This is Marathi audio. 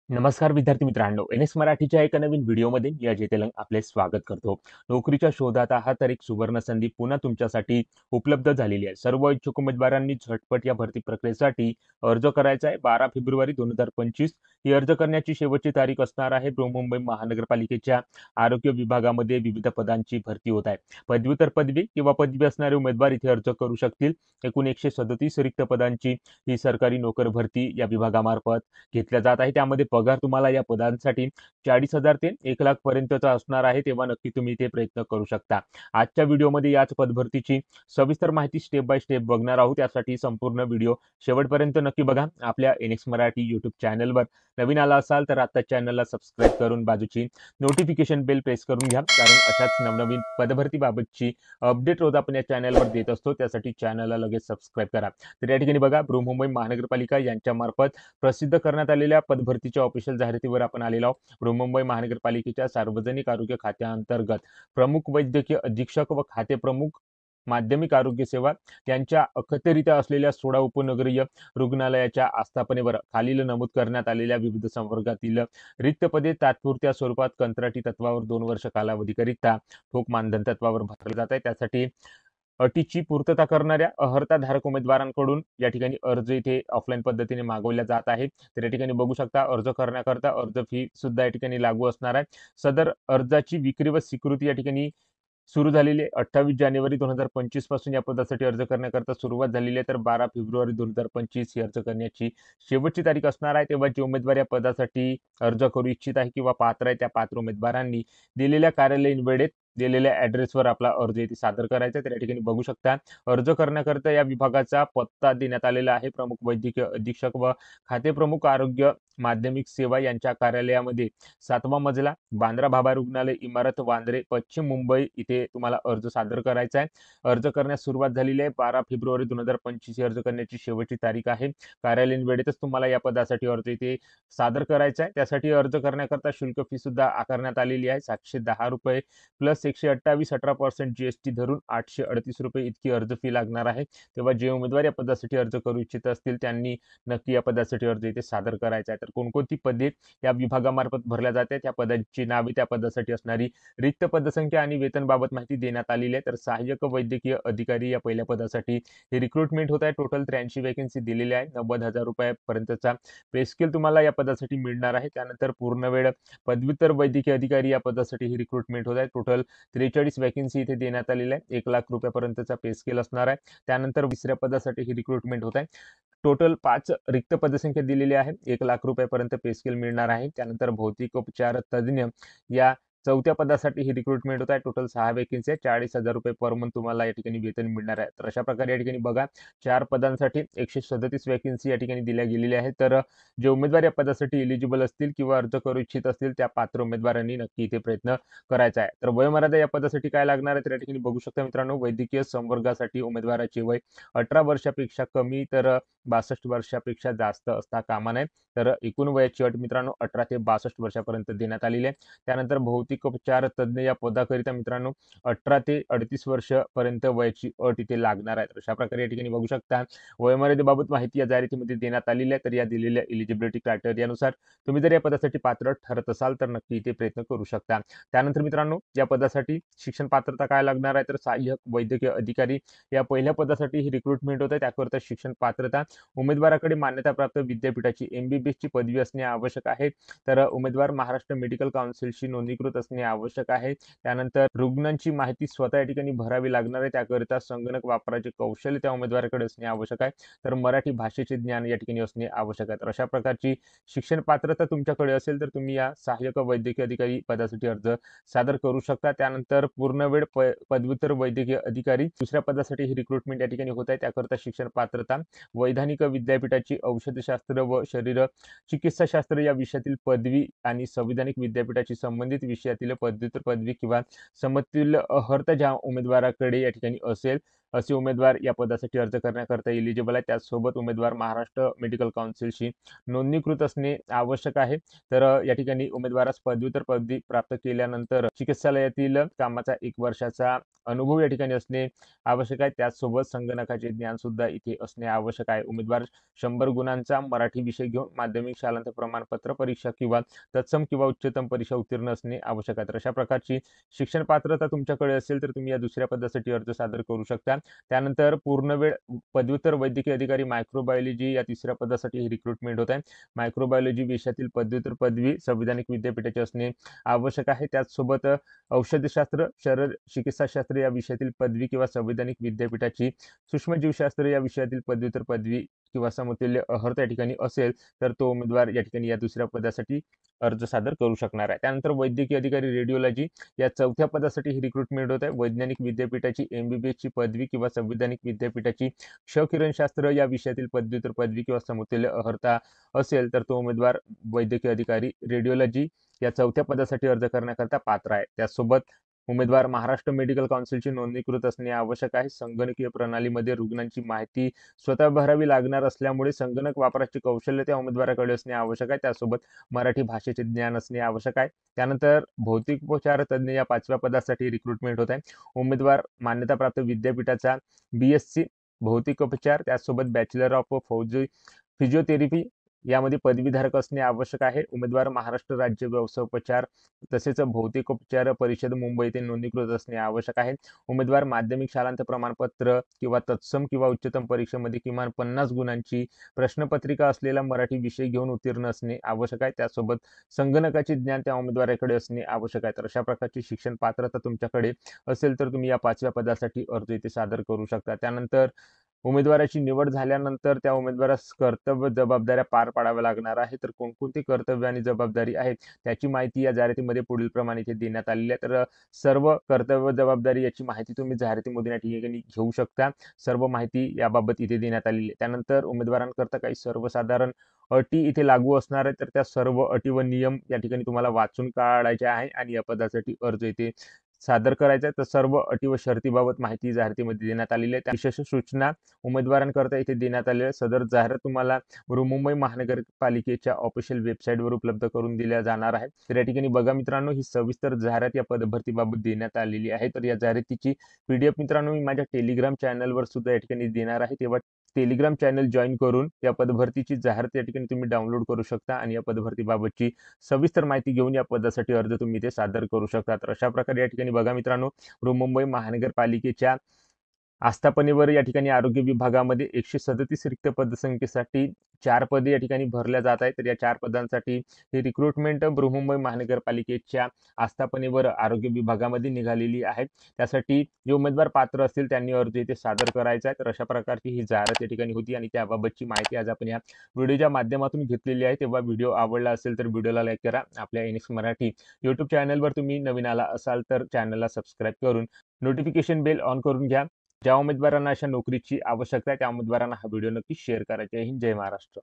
नमस्कार विद्यार्थी मित्रांनो, एन.एस. मराठीच्या एका नवीन व्हिडिओमध्ये मी अजय तेलंग आपले स्वागत करतो. नोकरीच्या शोधात आहात तर एक सुवर्ण संधी पुन्हा तुमच्यासाठी उपलब्ध झालेली आहे. सर्व इच्छुक उमेदवारांनी झटपट या भरती प्रक्रियेसाठी अर्ज करायचा आहे. 12 फेब्रुवारी 2025 ही अर्ज करण्याची शेवटची तारीख असणार आहे. बृहन्मुंबई महानगरपालिकेच्या आरोग्य विभागामध्ये विविध पदांची भरती होत आहे. पदव्युत्तर पदवी किंवा पदवी असणारे उमेदवार इथे अर्ज करू शकतील. एकूण 137 रिक्त पदांची ही सरकारी नोकर भरती या विभागामार्फत घेतल्या जात आहे. त्यामध्ये पगार तुम्हाला या पदांसाठी 40,000 ते 1,00,000 पर्यंतचा असणार आहे. तेव्हा नक्की तुम्ही इथे प्रयत्न करू शकता. आजच्या व्हिडिओमध्ये याच पदभरतीची सविस्तर माहिती स्टेप बाय स्टेप बघणार आहोत. त्यासाठी संपूर्ण व्हिडिओ शेवटपर्यंत नक्की बघा. आपल्या एन.एक्स. मराठी यूट्यूब चॅनलवर नवीन आला असाल तर आता चॅनलला सबस्क्राईब करून बाजूची नोटिफिकेशन बेल प्रेस करून घ्या, कारण अशाच नवनवीन पदभरतीबाबतची अपडेट रोज आपण या चॅनलवर देत असतो. त्यासाठी चॅनलला लगेच सबस्क्राईब करा. तर या ठिकाणी बघा, बृहन्मुंबई महानगरपालिका यांच्यामार्फत प्रसिद्ध करण्यात आलेल्या पदभरतीच्या ऑफिशियल जाहिरातीवर आपण आलेलो आहोत. बृहन्मुंबई महानगरपालिकेच्या सार्वजनिक आरोग्य खात्याअंतर्गत प्रमुख वैद्यकीय अधीक्षक व खाते प्रमुख माध्यमिक आरोग्य सेवा यांच्या अखत्यारीत असलेल्या 16 उपनगरीय रुग्णालयाच्या आस्थापनेवर खालील नमूद करण्यात आलेल्या विविध संवर्गातील रिक्त पदे तात्पुरत्या स्वरूपात कंत्राटी तत्वावर 2 वर्ष कालावधीकरिता ठोक मानधन तत्वावर भरले जात आहे. त्यासाठी अटीची पूर्तता करणाऱ्या अर्हताधारक उमेदवारांकडून या ठिकाणी अर्ज इथे ऑफलाईन पद्धतीने मागवल्या जात आहे. तर या ठिकाणी बघू शकता, अर्ज करण्याकरता अर्ज फी सुद्धा या ठिकाणी लागू असणार आहे. सदर अर्जाची विक्री व स्वीकृती या ठिकाणी सुरू झालेली आहे. 28 जानेवारी 2025 पासून या पदासाठी अर्ज करण्याकरता सुरुवात झालेली आहे. तर 12 फेब्रुवारी 2025 ही अर्ज करण्याची शेवटची तारीख असणार आहे. तेव्हा जे उमेदवार या पदासाठी अर्ज करू इच्छित आहे किंवा पात्र आहे, त्या पात्र उमेदवारांनी दिलेल्या कार्यालयीन वेळेत दिलेल्या ॲड्रेसवर आपला अर्ज इथे सादर करायचा आहे. तर या ठिकाणी बघू शकता, अर्ज करण्याकरता या विभागाचा पत्ता देण्यात आलेला आहे. प्रमुख वैद्यकीय अधीक्षक व खाते प्रमुख आरोग्य माध्यमिक सेवा यांच्या कार्यालयामध्ये 7वा मजला, बांद्रा भाभा रुग्णालय इमारत, वांद्रे, पश्चिम मुंबई इथे तुम्हाला अर्ज सादर करायचा आहे. अर्ज करण्यास सुरुवात झालेली आहे. 12 फेब्रुवारी 2025 ही अर्ज करण्याची शेवटची तारीख आहे. कार्यालयीन वेळेतच तुम्हाला या पदासाठी अर्ज इथे सादर करायचा आहे. त्यासाठी अर्ज करण्याकरता शुल्क फी सुद्धा आकारण्यात आलेली आहे. ₹710 प्लस 128 18% जीएसटी धरून ₹838 इतकी अर्ज फी लागणार आहे. तेव्हा जे उमेदवार या पदासाठी अर्ज करू इच्छित असतील त्यांनी नक्की या पदासाठी अर्ज इथे सादर करायचा आहे. तर कोणकोणती पदे या विभागामार्फत भरल्या जाते, त्या पदांची नावे, त्या पदासाठी असणारी रिक्त पदसंख्या आणि वेतनबाबत माहिती देण्यात आलेली आहे. तर सहाय्यक वैद्यकीय अधिकारी या पहिल्या पदासाठी ही रिक्रुटमेंट होत आहे. टोटल 83 वॅकन्सी दिलेली आहे. ₹90,000 पर्यंतचा पे स्केल तुम्हाला या पदासाठी मिळणार आहे. त्यानंतर पूर्णवेळ पदव्युत्तर वैद्यकीय अधिकारी या पदासाठी ही रिक्रुटमेंट होत आहे. टोटल 43 वॅकन्सी इथे देण्यात आलेल्या आहे. ₹1,00,000 पर्यंतचा पे स्केल असणार आहे. त्यानंतर 2ऱ्या पदासाठी ही रिक्रुटमेंट होत आहे. टोटल 5 रिक्त पदसंख्या दिलेली आहे. ₹1,00,000 पर्यंत पे स्केल मिळणार आहे. त्यानंतर भौतिक उपचार तज्ञ या 4थ्या पदासाठी ही रिक्रुटमेंट होत आहे. टोटल 6 वॅकन्सी आहे. ₹40,000 पर मंथ तुम्हाला या ठिकाणी वेतन मिळणार आहे. तर अशा प्रकारे या ठिकाणी बघा, 4 पदांसाठी 137 वॅकन्सी या ठिकाणी दिल्या गेलेल्या आहेत. तर जे उमेदवार या पदासाठी एलिजिबल असतील किंवा अर्ज करू इच्छित असतील त्या पात्र उमेदवारांनी नक्की इथे प्रयत्न करायचा आहे. तर वयोमर्यादा या पदासाठी काय लागणार आहे तर या ठिकाणी बघू शकता मित्रांनो, वैद्यकीय संवर्गासाठी उमेदवाराचे वय 18 वर्षापेक्षा कमी तर 62 वर्षापेक्षा जास्त असता कामा नये. तर एकूण वयाची अट मित्रांनो 18 ते 62 वर्षापर्यंत देण्यात आलेली आहे. त्यानंतर भौतिक उपचार तज्ञ या पदाकरिता मित्रांनो 18 ते 38 वर्षापर्यंत वयाची अट इथे लागणार आहे. तर अशा प्रकारे या ठिकाणी बघू शकता, वयोमर्यादेबाबत माहिती या जाहिरातीमध्ये देण्यात आलेली आहे. तर या दिलेल्या एलिजिबिलिटी क्रायटेरियानुसार तुम्ही जर या पदासाठी पात्र ठरत असाल तर नक्की इथे प्रयत्न करू शकता. त्यानंतर मित्रांनो, या पदासाठी शिक्षण पात्रता काय लागणार आहे तर सहाय्यक वैद्यकीय अधिकारी या पहिल्या पदासाठी ही रिक्रुटमेंट होत आहे. त्याकरिता शिक्षण पात्रता उमेदवाराकडे मान्यताप्राप्त विद्यापीठाची MBBSची पदवी असणे आवश्यक आहे. तर उमेदवार महाराष्ट्र मेडिकल काउन्सिलशी नोंदणीकृत असणे आवश्यक आहे. त्यानंतर रुग्णांची माहिती स्वतः या ठिकाणी भरावी लागणार आहे. त्याकरिता संगणक वापराचे कौशल्य त्या उमेदवाराकडे असणे आवश्यक आहे. तर मराठी भाषेचे ज्ञान या ठिकाणी असणे आवश्यक आहे. तर अशा प्रकारची शिक्षण पात्रता तुमच्याकडे असेल तर तुम्ही या सहाय्यक वैद्यकीय अधिकारी पदासाठी अर्ज सादर करू शकता. त्यानंतर पूर्णवेळ पदव्युत्तर वैद्यकीय अधिकारी 2ऱ्या पदासाठी ही रिक्रुटमेंट या ठिकाणी होत आहे. त्याकरिता शिक्षण पात्रता वैधानिक विद्यापीठाची औषधशास्त्र व शरीर चिकित्साशास्त्र या विषयातील पदवी आणि संविधानिक विद्यापीठाची संबंधित विषयातील पदव्युत्तर पदवी किंवा समतुल्य अर्हता ज्या उमेदवाराकडे या ठिकाणी असेल असे उमेदवार या पदासाठी अर्ज करण्याकरता एलिजिबल आहे. त्याचसोबत उमेदवार महाराष्ट्र मेडिकल काउन्सिलशी नोंदणीकृत असणे आवश्यक आहे. तर या ठिकाणी उमेदवारास पदव्युत्तर पदवी प्राप्त केल्यानंतर चिकित्सालयातील कामाचा 1 वर्षाचा अनुभव या ठिकाणी असणे आवश्यक आहे. त्याचसोबत संगणकाचे ज्ञान सुद्धा इथे असणे आवश्यक आहे. उमेदवार 100 गुणांचा मराठी विषय घेऊन माध्यमिक शालांत प्रमाणपत्र परीक्षा किंवा तत्सम किंवा उच्चतम परीक्षा उत्तीर्ण असणे आवश्यक आहे. तर अशा प्रकारची शिक्षण पात्रता तुमच्याकडे असेल तर तुम्ही या दुसऱ्या पदासाठी अर्ज सादर करू शकता. त्यानंतर पूर्णवेळ पदव्युत्तर वैद्यकीय अधिकारी मायक्रोबायोलॉजी या तिसऱ्या पदासाठी ही रिक्रुटमेंट होत आहे. मायक्रोबायोलॉजी विषयातील पदव्युत्तर पदवी संविधानिक विद्यापीठाची असणे आवश्यक आहे. त्याचसोबत औषधशास्त्र, शरीर चिकित्साशास्त्र या विषयातील पदवी किंवा संविधानिक विद्यापीठाची, सूक्ष्मजीवशास्त्र या विषयातील पदव्युत्तर पदवी किंवा समतुल्य अर्हता या ठिकाणी असेल तर तो उमेदवार या ठिकाणी या दुसऱ्या पदासाठी अर्ज सादर करू शकणार आहे. त्यानंतर वैद्यकीय अधिकारी रेडिओलॉजी या चौथ्या पदासाठी ही रिक्रुटमेंट होत आहे. वैज्ञानिक विद्यापीठाची MBBSची पदवी किंवा संविधानिक विद्यापीठाची क्षकिरणशास्त्र या विषयातील पदव्युत्तर पदवी किंवा समतुल्य अर्हता असेल तर तो उमेदवार वैद्यकीय अधिकारी रेडिओलॉजी या चौथ्या पदासाठी अर्ज करण्याकरता पात्र आहे. त्यासोबत उमेदवार महाराष्ट्र मेडिकल काउन्सिलची नोंदणीकृत असणे आवश्यक आहे. संगणकीय प्रणालीमध्ये रुग्णांची माहिती स्वतः भरावी लागणार असल्यामुळे संगणक वापराचे कौशल्य त्या उमेदवाराकडे असणे आवश्यक आहे. त्यासोबत मराठी भाषेचे ज्ञान असणे आवश्यक आहे. त्यानंतर भौतिकोपचार तज्ञ या 5व्या पदासाठी रिक्रुटमेंट होत आहे. उमेदवार मान्यताप्राप्त विद्यापीठाचा BSc भौतिकोपचार त्यासोबत बॅचलर ऑफ फिजिओथेरपी यामध्ये पदवीधारक असणे आवश्यक आहे. उमेदवार महाराष्ट्र राज्य व्यवसायोपचार तसेच भौतिकोपचार परिषद मुंबई येथे नोंदणीकृत असणे आवश्यक आहे. उमेदवार माध्यमिक शालांत प्रमाणपत्र किंवा तत्सम किंवा उच्चतम परीक्षेमध्ये किमान 50 गुणांची प्रश्नपत्रिका असलेला मराठी विषय घेऊन उत्तीर्ण असणे आवश्यक आहे. त्यासोबत संगणकाचे ज्ञान त्या उमेदवाराकडे असणे आवश्यक आहे. तर अशा प्रकारची शिक्षण पात्रता तुमच्याकडे असेल तर तुम्ही या 5व्या पदासाठी अर्ज इथे सादर करू शकता. त्यानंतर उमेदवाराची निवड झाल्यानंतर त्या उमेदवारास कर्तव्य जबाबदाऱ्या पार पाडाव्या लागणार आहे. तर कोणकोणती कर्तव्य आणि जबाबदारी आहेत त्याची माहिती या जाहिरातीमध्ये पुढील प्रमाणे इथे देण्यात आलेली आहे. तर सर्व कर्तव्य जबाबदारी याची माहिती तुम्ही जाहिरातीमधून या ठिकाणी घेऊ शकता. सर्व माहिती याबाबत इथे देण्यात आलेली आहे. त्यानंतर उमेदवारांकरता काही सर्वसाधारण अटी इथे लागू असणार आहेत. तर त्या सर्व अटी व नियम या ठिकाणी तुम्हाला वाचून काढायचे आहे आणि या पदासाठी अर्ज इथे सादर करायचा आहे. तर सर्व अटी व शर्तीबाबत माहिती जाहिरातीमध्ये देण्यात आलेली आहे. त्या विशेष सूचना उमेदवारांकरता इथे देण्यात आलेल्या आहे. सदर जाहिरात तुम्हाला बृहन्मुंबई महानगरपालिकेच्या ऑफिशियल वेबसाईटवर उपलब्ध करून दिल्या जाणार आहे. तर या ठिकाणी बघा मित्रांनो, ही सविस्तर जाहिरात या पदभरतीबाबत देण्यात आलेली आहे. तर या जाहिरातीची PDF मित्रांनो मी माझ्या टेलिग्राम चॅनलवर सुद्धा या ठिकाणी देणार आहे. तेव्हा टेलिग्राम चॅनल जॉईन करून या पदभरतीची जाहिरात या ठिकाणी तुम्ही डाउनलोड करू शकता आणि या पदभरतीबाबतची सविस्तर माहिती घेऊन या पदासाठी अर्ज तुम्ही ते सादर करू शकता. तर अशा प्रकारे या ठिकाणी बघा मित्रांनो, बृहन्मुंबई महानगरपालिकेच्या आस्थापनेवर या ठिकाणी आरोग्य विभागामध्ये 137 रिक्त पदसंख्येसाठी 4 पदे या ठिकाणी भरल्या जात आहेत. तर या 4 पदांसाठी ही रिक्रुटमेंट बृहन्मुंबई महानगरपालिकेच्या आस्थापनेवर आरोग्य विभागामध्ये निघालेली आहे. त्यासाठी जे उमेदवार पात्र असतील त्यांनी अर्ज इथे सादर करायचा आहे. तर अशा प्रकारची ही जाहिरात या ठिकाणी होती आणि त्याबाबतची माहिती आज आपण या व्हिडिओच्या माध्यमातून घेतलेली आहे. तेव्हा व्हिडिओ आवडला असेल तर व्हिडिओला लाईक करा. आपल्या NX मराठी YouTube चॅनलवर तुम्ही नवीन आला असाल तर चॅनलला सबस्क्राईब करून नोटिफिकेशन बेल ऑन करून घ्या. ज्या उमेदवारांना अशा नोकरीची आवश्यकता आहे त्या उमेदवारांना हा व्हिडिओ नक्की शेअर करा. जय हिंद, जय महाराष्ट्र.